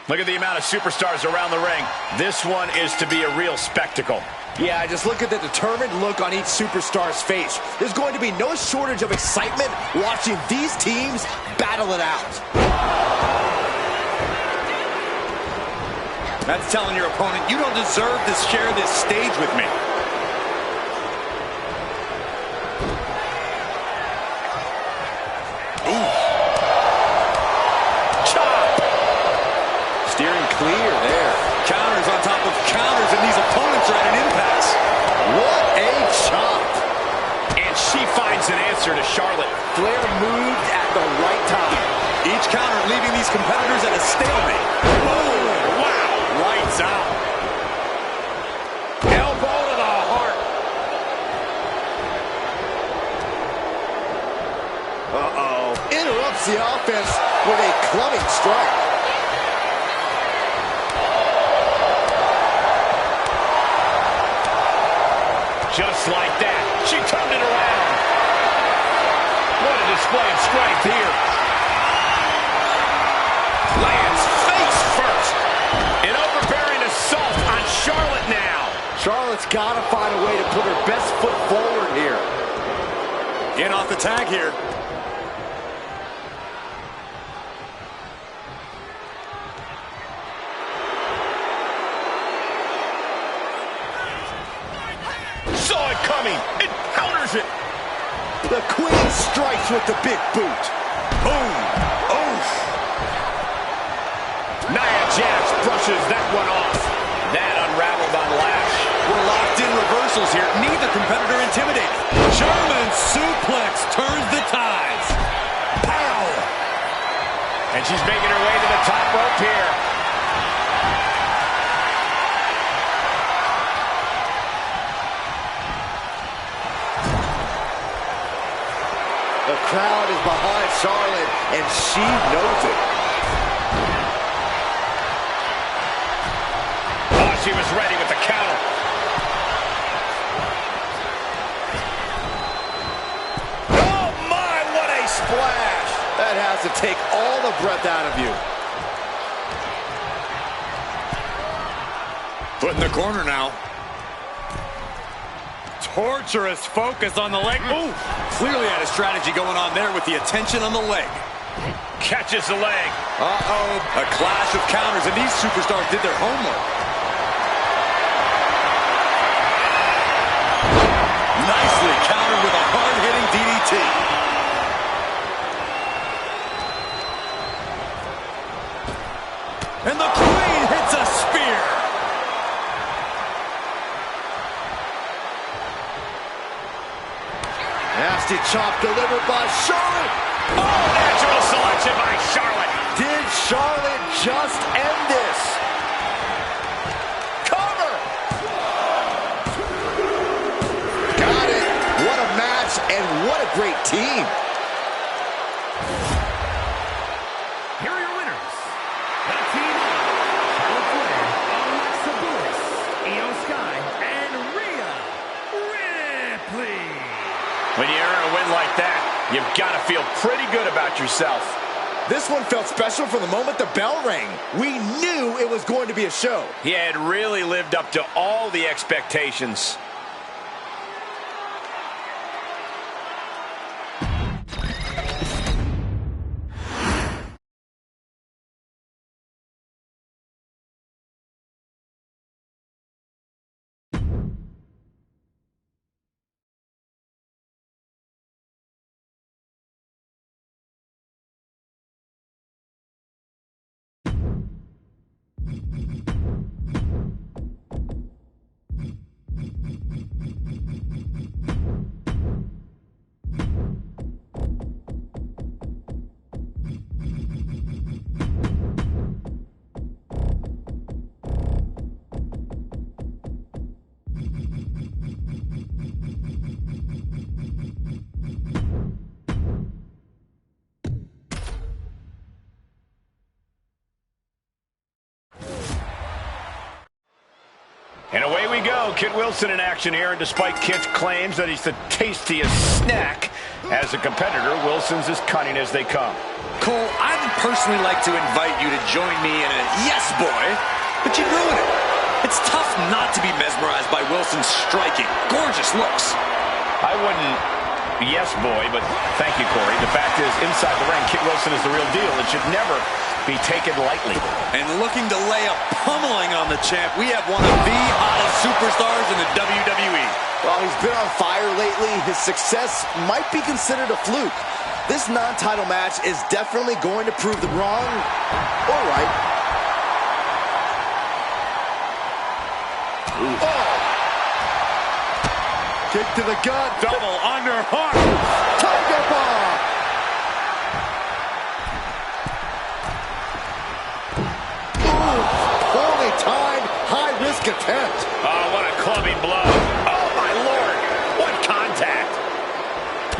Look at the amount of superstars around the ring. This one is to be a real spectacle. Yeah, just look at the determined look on each superstar's face. There's going to be no shortage of excitement watching these teams battle it out. That's telling your opponent, you don't deserve to share this stage with me. Steering clear there. Counters on top of counters, and these opponents are at an impasse. What a chop. And she finds an answer to Charlotte. Flair moved at the right time. Each counter leaving these competitors at a stalemate. Oh, wow. Lights out. Elbow to the heart. Uh-oh. Interrupts the offense with a clubbing strike. Just like that, she turned it around. What a display of strength here. Lands face first. An overbearing assault on Charlotte now. Charlotte's got to find a way to put her best foot forward here. Getting off the tag here. Saw it coming. It counters it. The Queen strikes with the big boot. Boom. Oof. Nia Jax brushes that one off. That unraveled on Lash. We're locked in reversals here. Neither competitor intimidated. German suplex turns the tides. Pow. And she's making her way to the top rope here. The crowd is behind Charlotte, and she knows it. Oh, she was ready with the counter. Oh, my, what a splash. That has to take all the breath out of you. Foot in the corner now. Torturous focus on the leg. Ooh, clearly had a strategy going on there with the attention on the leg. Catches the leg. Uh-oh, a clash of counters, and these superstars did their homework. Nicely countered with a hard-hitting DDT. And the Queen hits a spear. Nasty chop delivered by Charlotte. Oh, natural selection by Charlotte. Did Charlotte just end this? Cover. Got it. What a match and what a great team. Here are your winners. The team of Charlotte Flair, Alexa Bliss, Io Sky, and Rhea Ripley. When you earn a win like that, you've got to feel pretty good about yourself. This one felt special from the moment the bell rang. We knew it was going to be a show. He had really lived up to all the expectations. And away we go. Kid Wilson in action here. And despite Kid's claims that he's the tastiest snack, as a competitor, Wilson's as cunning as they come. Cole, I'd personally like to invite you to join me in a yes, boy, but you'd ruin it. It's tough not to be mesmerized by Wilson's striking. Gorgeous looks. I wouldn't yes, boy, but thank you, Corey. The fact is, inside the ring, Kit Wilson is the real deal. It should never be taken lightly. And looking to lay a pummeling on the champ, we have one of the hottest superstars in the WWE. Well, he's been on fire lately. His success might be considered a fluke. This non-title match is definitely going to prove them wrong or right. Oh! Kick to the gut. Double underhook. Tiger bomb. Ooh, poorly timed, high-risk attempt. Oh, what a clubbing blow. Oh, my Lord. What contact.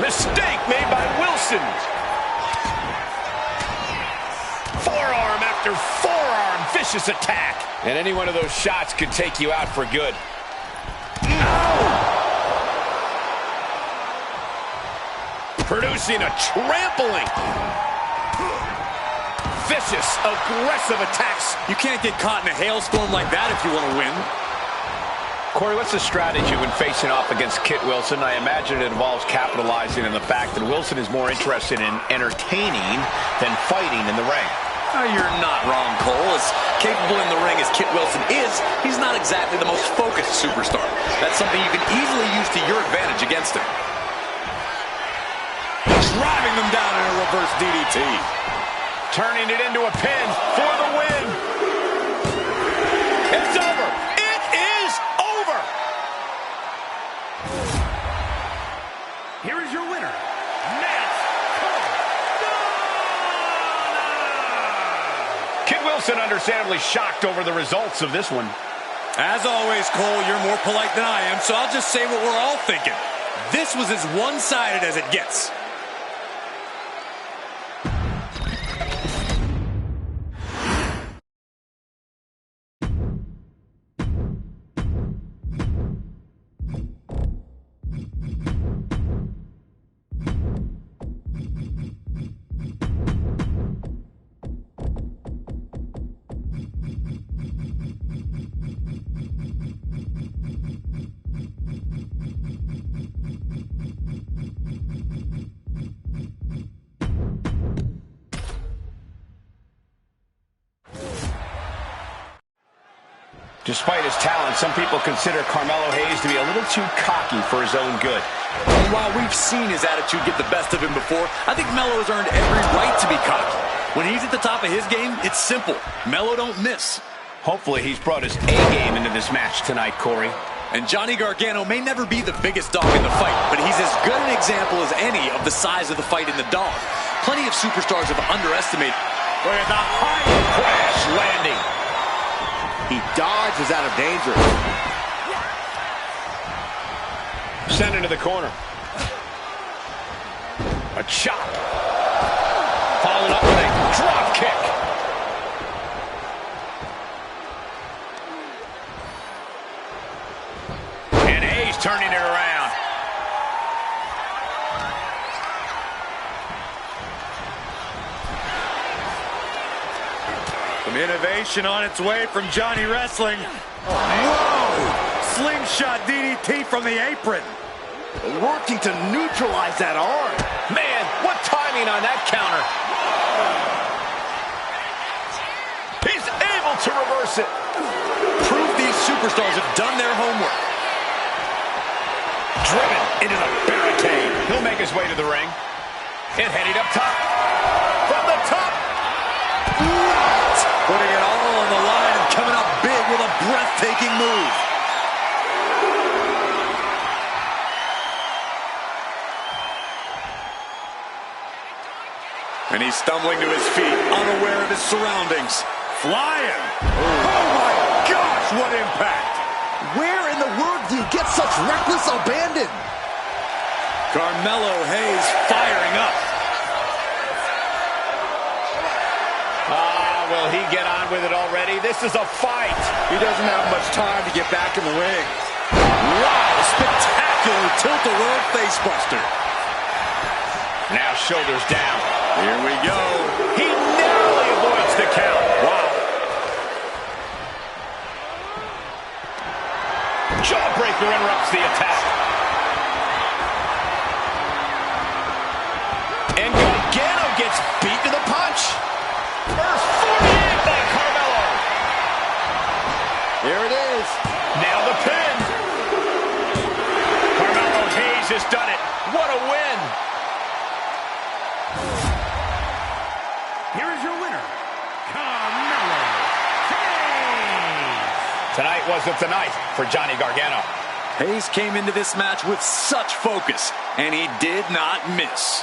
Mistake made by Wilson. Forearm after forearm. Vicious attack. And any one of those shots could take you out for good. Producing a trampling. Vicious, aggressive attacks. You can't get caught in a hailstorm like that if you want to win. Corey, what's the strategy when facing off against Kit Wilson? I imagine it involves capitalizing on the fact that Wilson is more interested in entertaining than fighting in the ring. You're not wrong, Cole. As capable in the ring as Kit Wilson is, he's not exactly the most focused superstar. That's something you can easily use to your advantage against him. Driving them down in a reverse DDT. Turning it into a pin for the win. It's over. It is over. Here is your winner, Matt Cole. Kit Wilson understandably shocked over the results of this one. As always, Cole, you're more polite than I am, so I'll just say what we're all thinking. This was as one-sided as it gets. Despite his talent, some people consider Carmelo Hayes to be a little too cocky for his own good. And while we've seen his attitude get the best of him before, I think Melo has earned every right to be cocky. When he's at the top of his game, it's simple. Melo don't miss. Hopefully he's brought his A game into this match tonight, Corey. And Johnny Gargano may never be the biggest dog in the fight, but he's as good an example as any of the size of the fight in the dog. Plenty of superstars have underestimated. Look at the high crash landing. He dodges out of danger. Sent into the corner. A chop. Followed up with a drop kick. And Hayes turning it around. Some innovation on its way from Johnny Wrestling. Whoa! Slingshot DDT from the apron. Working to neutralize that arm. Man, what timing on that counter. He's able to reverse it. Proof these superstars have done their homework. Driven into the barricade. He'll make his way to the ring. And heading up top. From the top. Putting it all on the line and coming up big with a breathtaking move. And he's stumbling to his feet, unaware of his surroundings. Flying. Oh my gosh, what impact. Where in the world do you get such reckless abandon? Carmelo Hayes firing up. Will he get on with it already? This is a fight. He doesn't have much time to get back in the ring. Wow, spectacular tilt-a-whirl facebuster. Now shoulders down. Here we go. the attack. And Gargano gets beat to the punch. First 48 by Carmelo. Here it is. Now the pin. Carmelo Hayes has done it. What a win. Here is your winner, Carmelo Hayes. Tonight wasn't the night for Johnny Gargano. Hayes came into this match with such focus, and he did not miss.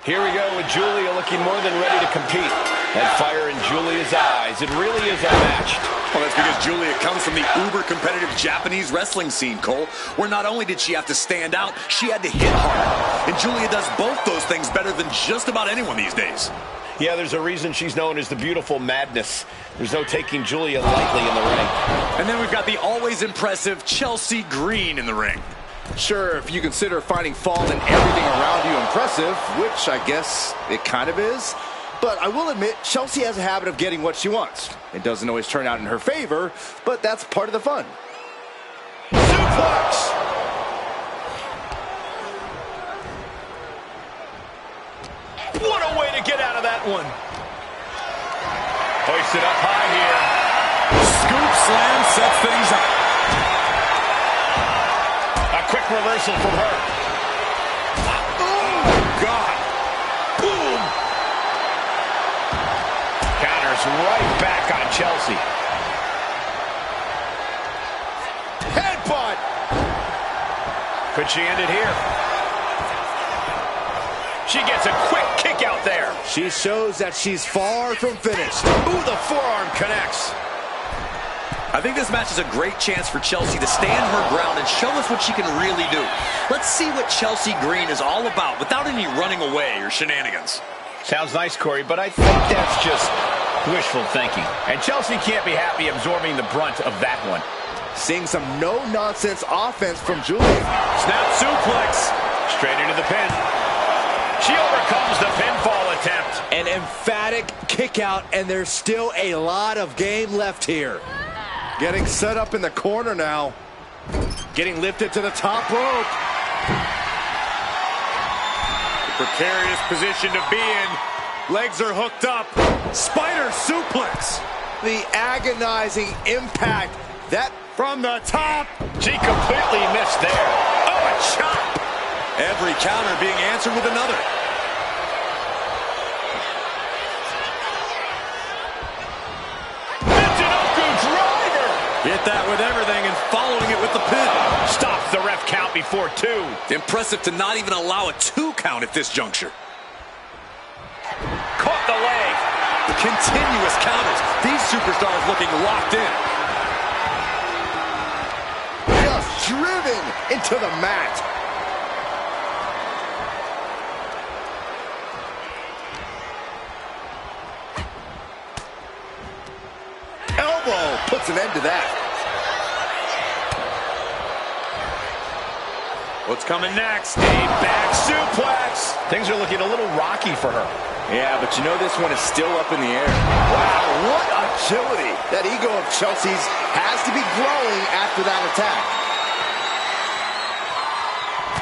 Here we go with Julia looking more than ready to compete. That fire in Julia's eyes. It really is unmatched. Well, that's because Julia comes from the uber-competitive Japanese wrestling scene, Cole, where not only did she have to stand out, she had to hit hard. And Julia does both those things better than just about anyone these days. Yeah, there's a reason she's known as the Beautiful Madness. There's no taking Julia lightly in the ring. And then we've got the always impressive Chelsea Green in the ring. Sure, if you consider finding fault in everything around you impressive, which I guess it kind of is. But I will admit, Chelsea has a habit of getting what she wants. It doesn't always turn out in her favor, but that's part of the fun. Suplex! What a way to get out of that one. Hoisted up high here. Scoop slam sets things up. A quick reversal from her. Oh, God. Boom. Counters right back on Chelsea. Headbutt! Could she end it here? She gets a quick kick out there. She shows that she's far from finished. Ooh, the forearm connects. I think this match is a great chance for Chelsea to stand her ground and show us what she can really do. Let's see what Chelsea Green is all about without any running away or shenanigans. Sounds nice, Corey, but I think that's just wishful thinking. And Chelsea can't be happy absorbing the brunt of that one. Seeing some no-nonsense offense from Julia. Snap suplex. Straight into the pin. She overcomes the pinfall attempt. An emphatic kick out, and there's still a lot of game left here. Getting set up in the corner now. Getting lifted to the top rope. Precarious position to be in. Legs are hooked up. Spider suplex. The agonizing impact. That From the top. She completely missed there. Oh, a chop. Every counter being answered with another. Hit that with everything and following it with the pin. Stops the ref count before two. Impressive to not even allow a 2 count at this juncture. Caught the leg. Continuous counters. These superstars looking locked in. just driven into the mat. Elbow puts an end to that. What's coming next? A back suplex. Things are looking a little rocky for her. Yeah, but you know this one is still up in the air. Wow, what agility. That ego of Chelsea's has to be growing after that attack.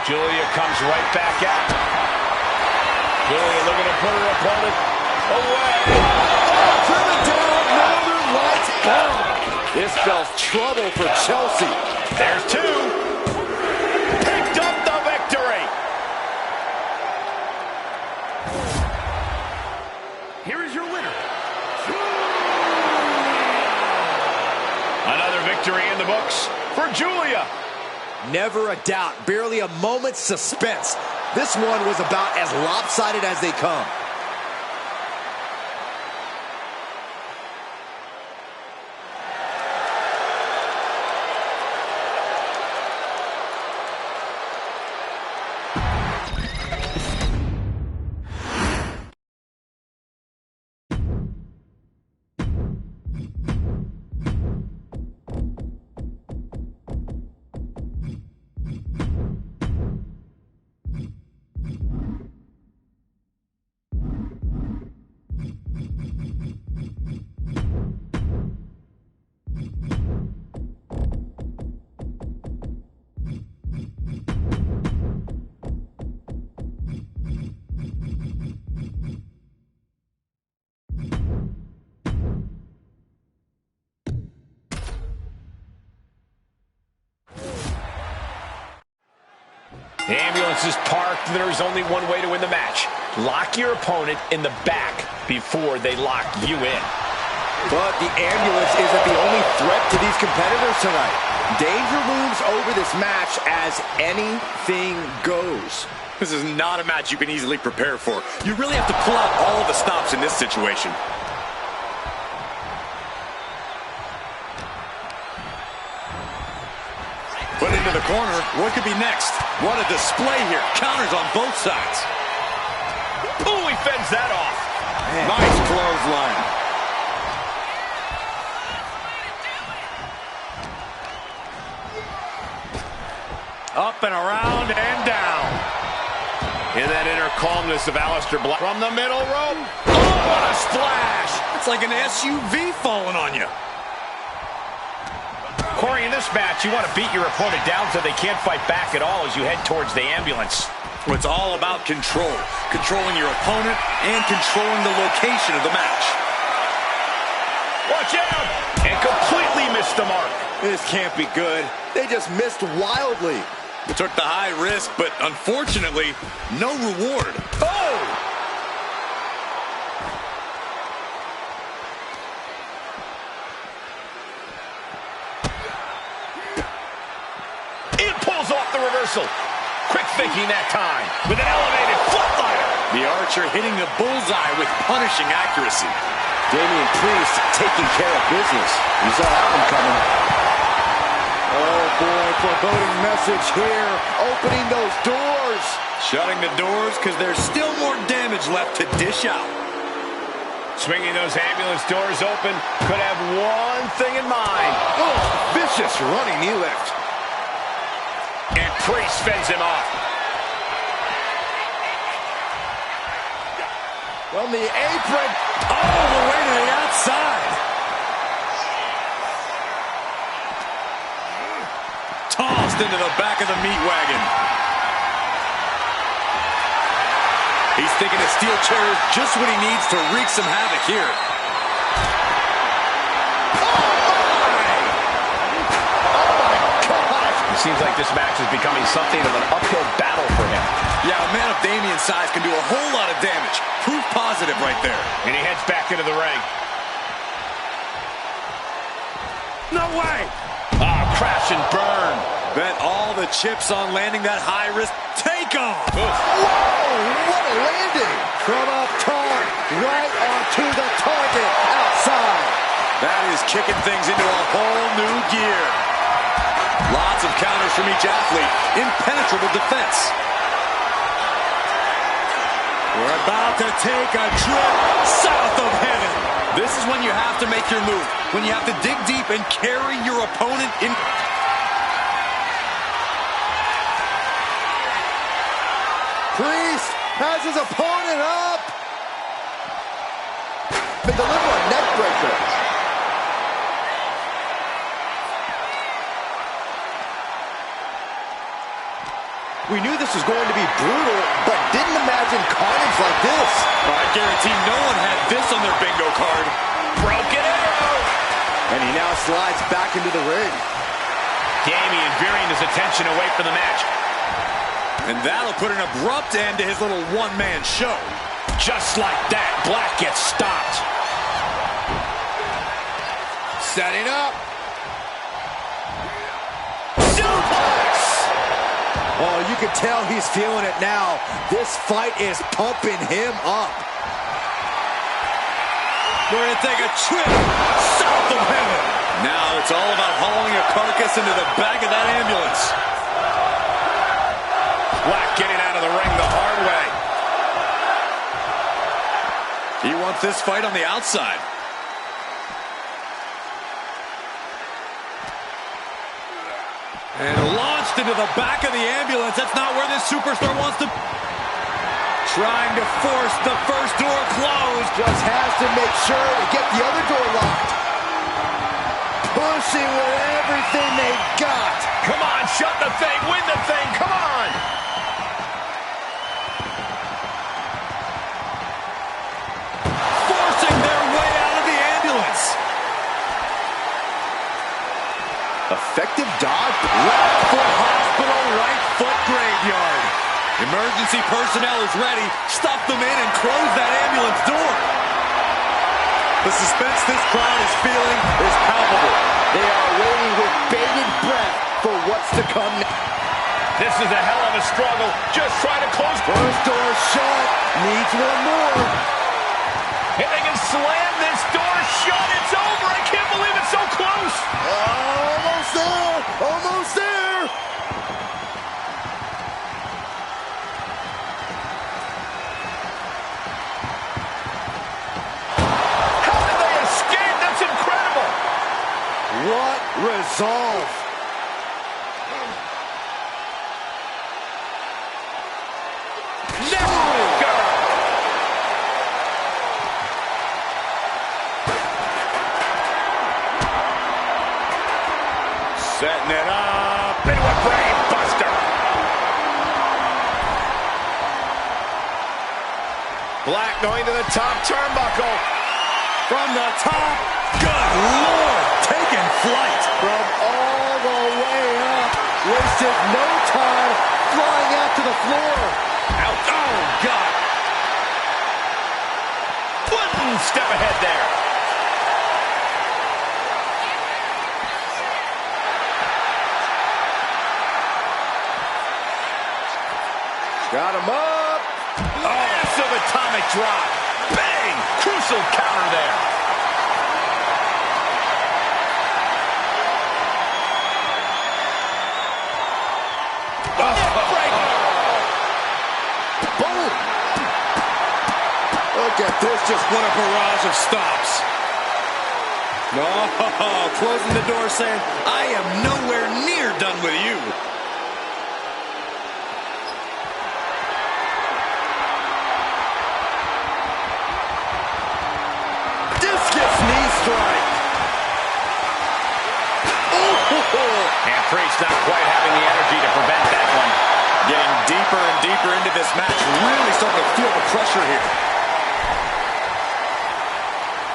Julia comes right back out. Julia looking to put her opponent away. Driven down, Northern Lights bomb. This spells trouble for Chelsea. There's two. Picked up the victory. Here is your winner. Another victory in the books for Julia. Never a doubt, barely a moment's suspense. This one was about as lopsided as they come. The ambulance is parked. There's only one way to win the match. Lock your opponent in the back before they lock you in. But the ambulance isn't the only threat to these competitors tonight. Danger looms over this match as anything goes. This is not a match you can easily prepare for. You really have to pull out all of the stops in this situation. Put into the corner. What could be next? What a display here. Counters on both sides. Ooh, he fends that off. Man. Nice clothesline. Up and around and down. In that inner calmness of Aleister Black. From the middle rope. Oh, what a splash. It's like an SUV falling on you. Corey, in this match, you want to beat your opponent down so they can't fight back at all as you head towards the ambulance. It's all about control. Controlling your opponent and controlling the location of the match. Watch out! And completely missed the mark. This can't be good. They just missed wildly. Took the high risk, but unfortunately, no reward. Oh! It pulls off the reversal. Quick thinking that time with an elevated flatliner. The Archer hitting the bullseye with punishing accuracy. Damian Priest taking care of business. You saw that one coming. Oh boy, foreboding message here. Opening those doors. Shutting the doors because there's still more damage left to dish out. Swinging those ambulance doors open. Could have one thing in mind. Oh, vicious running knee lift. And Priest fends him off. From the apron. All the way to the outside. Tossed into the back of the meat wagon. He's thinking a steel chair is just what he needs to wreak some havoc here. It seems like this match is becoming something of an uphill battle for him. Yeah, a man of Damian's size can do a whole lot of damage. Proof positive right there. And he heads back into the ring. No way! Crash and burn. Bet all the chips on landing that high-risk takeoff. Whoa, what a landing. From up top, right onto the target outside. That is kicking things into a whole new gear. Lots of counters from each athlete. Impenetrable defense. We're about to take a trip south of heaven. This is when you have to make your move. When you have to dig deep and carry your opponent in. Priest has his opponent up. They deliver a neck breaker. We knew this was going to be brutal, but didn't imagine carnage like this. I guarantee no one had this on their bingo card. Broken arrow. And he now slides back into the ring. Damian veering his attention away from the match. And that'll put an abrupt end to his little one-man show. Just like that, Black gets stopped. Setting up. Suplex. Oh, you you can tell he's feeling it now. This fight is pumping him up. We're going to take a trip south of heaven. Now it's all about hauling a carcass into the back of that ambulance. Black getting out of the ring the hard way. He wants this fight on the outside. And launched into the back of the ambulance. That's not where this superstar wants to... Trying to force the first door closed. Just has to make sure to get the other door locked. Pushing with everything they've got. Come on, shut the thing, win the thing, come on! Forcing their way out of the ambulance. Effective dodge. Left foot hospital, right foot graveyard. Emergency personnel is ready. Stuff them in and close that ambulance door. The suspense this crowd is feeling is palpable. They are waiting with bated breath for what's to come next. This is a hell of a struggle. Just try to close. First door shut. Needs one more. If they can slam this door shut, it's over. I can't believe it's so close. Almost there. Almost there. How did they escape? That's incredible. What resolve. Setting it up into a brain buster. Black going to the top turnbuckle. From the top. Good Lord. Taking flight. From all the way up. Wasted no time. Flying out to the floor. Out. Oh, God. One step ahead there. Got him up. Massive atomic drop. Bang! Crucial counter there. Boom. Look at this. Just What a barrage of stops. No, closing the door saying, I am nowhere near done with you. discus knee strike. And Priest not quite having the energy to prevent that one. Getting deeper and deeper into this match. Really starting to feel the pressure here.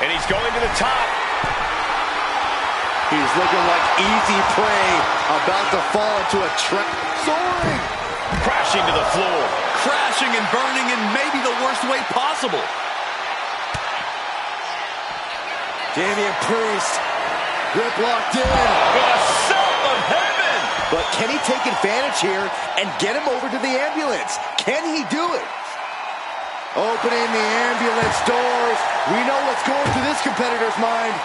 And he's going to the top. He's looking like easy prey, about to fall into a trap. Soaring! Crashing to the floor. Crashing and burning in maybe the worst way possible. Damian Priest, grip locked in. The son of heaven! But can he take advantage here and get him over to the ambulance? Can he do it? Opening the ambulance doors. We know what's going through this competitor's mind.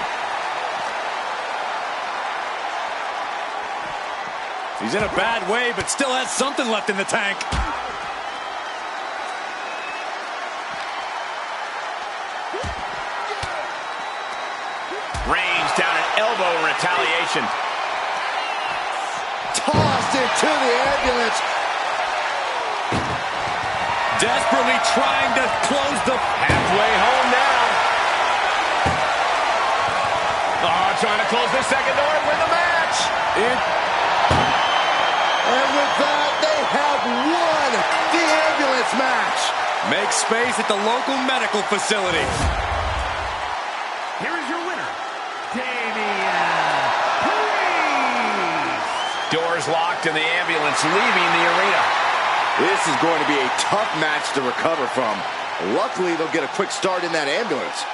He's in a bad way, but still has something left in the tank. Reigns down an elbow in retaliation. Tossed into the ambulance. Desperately trying to close the... Halfway home now. Oh, trying to close the second door and win the match. And with that, they have won the ambulance match. Make space at the local medical facility. Here is your winner, Damian Priest. Doors locked and the ambulance leaving the arena. This is going to be a tough match to recover from. Luckily, they'll get a quick start in that ambulance.